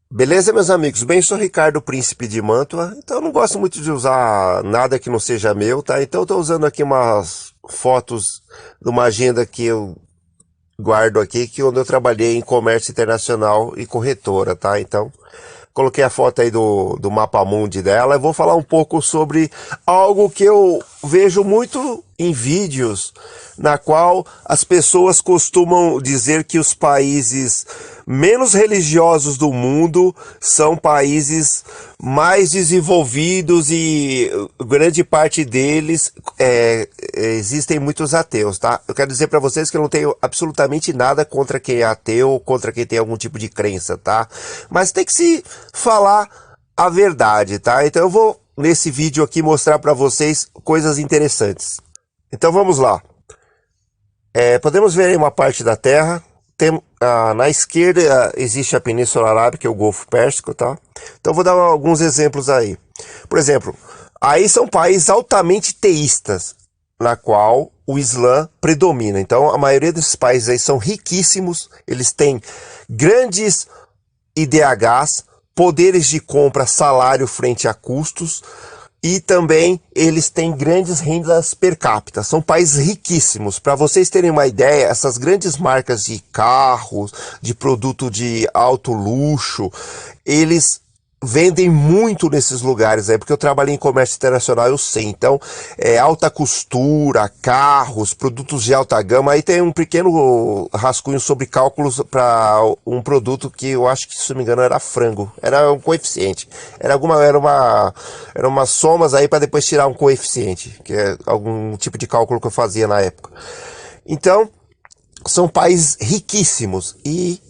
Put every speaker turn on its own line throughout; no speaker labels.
Beleza, meus amigos? Bem, sou Ricardo Príncipe de Mantua, então eu não gosto muito de usar nada que não seja meu, tá? Então eu tô usando aqui umas fotos de uma agenda que eu guardo aqui, que onde eu trabalhei em comércio internacional e corretora, tá? Então, coloquei a foto aí do Mapa Mundi dela e vou falar um pouco sobre algo que eu vejo muito em vídeos, na qual as pessoas costumam dizer que os países menos religiosos do mundo são países mais desenvolvidos e grande parte deles existem muitos ateus, tá? Eu quero dizer para vocês que eu não tenho absolutamente nada contra quem é ateu, contra quem tem algum tipo de crença, tá? Mas tem que se falar a verdade, tá? Então eu vou nesse vídeo aqui mostrar para vocês coisas interessantes. Então vamos lá. Podemos ver aí uma parte da Terra. Na esquerda existe a Península Arábica, que é o Golfo Pérsico, tá? Então vou dar alguns exemplos aí. Por exemplo, aí são países altamente teístas, na qual o Islã predomina. Então a maioria desses países aí são riquíssimos, eles têm grandes IDHs, poderes de compra, salário frente a custos, e também eles têm grandes rendas per capita. São países riquíssimos. Para vocês terem uma ideia, essas grandes marcas de carros, de produto de alto luxo, eles vendem muito nesses lugares aí, porque eu trabalhei em comércio internacional, eu sei. Então, alta costura, carros, produtos de alta gama. Aí tem um pequeno rascunho sobre cálculos para um produto que eu acho que, se não me engano, era frango. Era um coeficiente. Era umas somas aí para depois tirar um coeficiente, que é algum tipo de cálculo que eu fazia na época. Então, são países riquíssimos e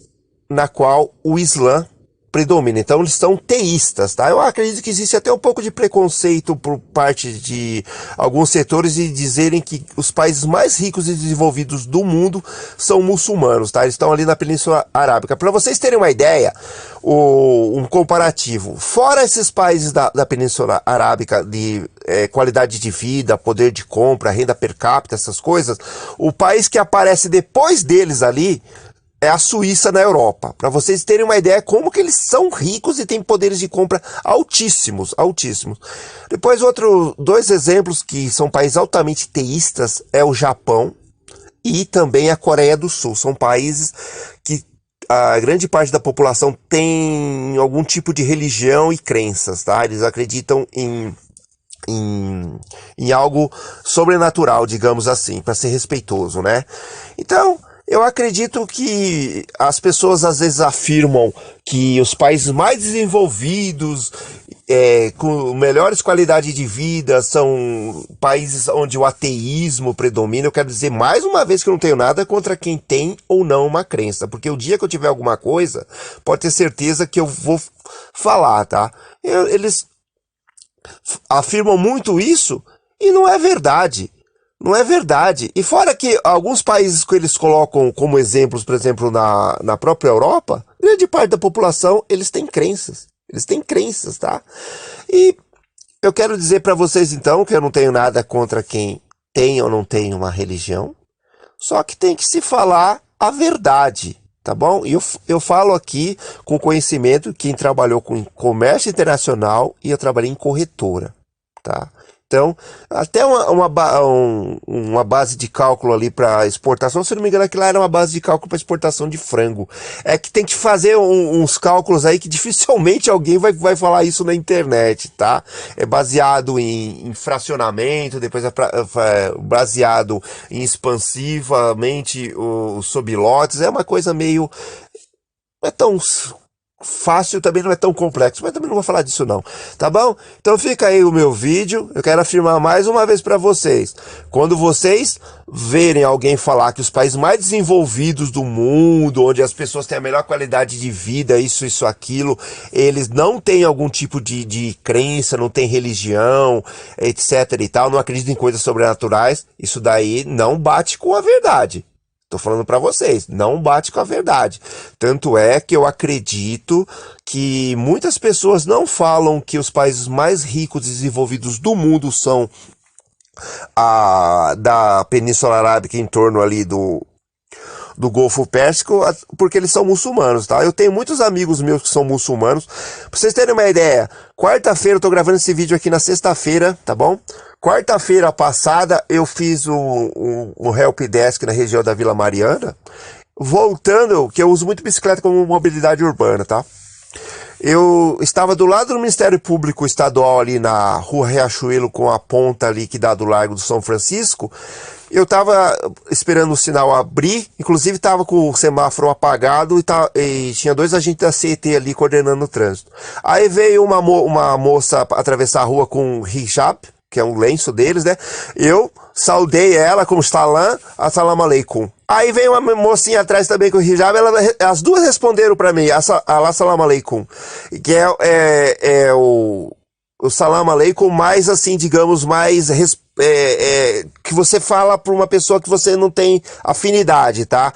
na qual o Islã predomina. Então eles são teístas, tá? Eu acredito que existe até um pouco de preconceito por parte de alguns setores de dizerem que os países mais ricos e desenvolvidos do mundo são muçulmanos, tá? Eles estão ali na Península Arábica. Para vocês terem uma ideia, um comparativo, fora esses países da Península Arábica de qualidade de vida, poder de compra, renda per capita, essas coisas, o país que aparece depois deles ali é a Suíça na Europa. Para vocês terem uma ideia como que eles são ricos e têm poderes de compra altíssimos, altíssimos. Depois dois exemplos que são países altamente teístas é o Japão e também a Coreia do Sul. São países que a grande parte da população tem algum tipo de religião e crenças, tá? Eles acreditam em algo sobrenatural, digamos assim, para ser respeitoso, né? Então, eu acredito que as pessoas às vezes afirmam que os países mais desenvolvidos, com melhores qualidades de vida, são países onde o ateísmo predomina. Eu quero dizer mais uma vez que eu não tenho nada contra quem tem ou não uma crença, porque o dia que eu tiver alguma coisa, pode ter certeza que eu vou falar, tá? Eles afirmam muito isso e não é verdade. Não é verdade. E fora que alguns países que eles colocam como exemplos, por exemplo, na própria Europa, grande parte da população, eles têm crenças. Eles têm crenças, tá? E eu quero dizer para vocês, então, que eu não tenho nada contra quem tem ou não tem uma religião, só que tem que se falar a verdade, tá bom? E eu falo aqui com conhecimento, quem trabalhou com comércio internacional e eu trabalhei em corretora, tá? Então, até uma base de cálculo ali para exportação, se não me engano, aquilo lá era uma base de cálculo para exportação de frango. É que tem que fazer uns cálculos aí que dificilmente alguém vai falar isso na internet, tá? É baseado em fracionamento, depois baseado em expansivamente os sublotes. É uma coisa meio... Não é tão fácil, também não é tão complexo, mas também não vou falar disso não, tá bom? Então fica aí o meu vídeo. Eu quero afirmar mais uma vez para vocês, quando vocês verem alguém falar que os países mais desenvolvidos do mundo, onde as pessoas têm a melhor qualidade de vida, isso, aquilo, eles não têm algum tipo de crença, não têm religião, etc e tal, não acreditam em coisas sobrenaturais, isso daí não bate com a verdade. Tô falando para vocês, não bate com a verdade. Tanto é que eu acredito que muitas pessoas não falam que os países mais ricos e desenvolvidos do mundo são da Península Arábica, em torno ali do Golfo Pérsico, porque eles são muçulmanos, tá? Eu tenho muitos amigos meus que são muçulmanos. Pra vocês terem uma ideia, quarta-feira, eu tô gravando esse vídeo aqui na sexta-feira, tá bom? Quarta-feira passada, eu fiz um help desk na região da Vila Mariana, voltando, que eu uso muito bicicleta como mobilidade urbana, tá? Eu estava do lado do Ministério Público Estadual ali na Rua Riachuelo, com a ponta ali que dá do Largo do São Francisco. Eu estava esperando o sinal abrir, inclusive estava com o semáforo apagado e tinha 2 agentes da CET ali coordenando o trânsito. Aí veio uma moça atravessar a rua com um hijab, que é um lenço deles, né? Eu saudei ela como salam, assalamu alaikum. Aí veio uma mocinha atrás também com o hijab, as duas responderam para mim, assalamu alaikum, que é o salam aleikum mais assim, digamos, mais que você fala para uma pessoa que você não tem afinidade, tá?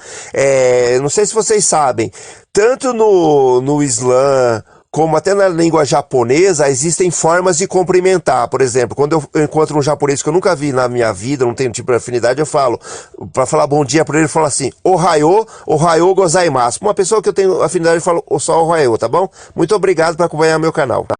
Não sei se vocês sabem, tanto no Islã como até na língua japonesa, existem formas de cumprimentar. Por exemplo, quando eu encontro um japonês que eu nunca vi na minha vida, não tenho tipo de afinidade, eu falo, para falar bom dia para ele, eu falo assim, ohayou gozaimasu. Uma pessoa que eu tenho afinidade, eu falo só ohayou, tá bom? Muito obrigado por acompanhar meu canal.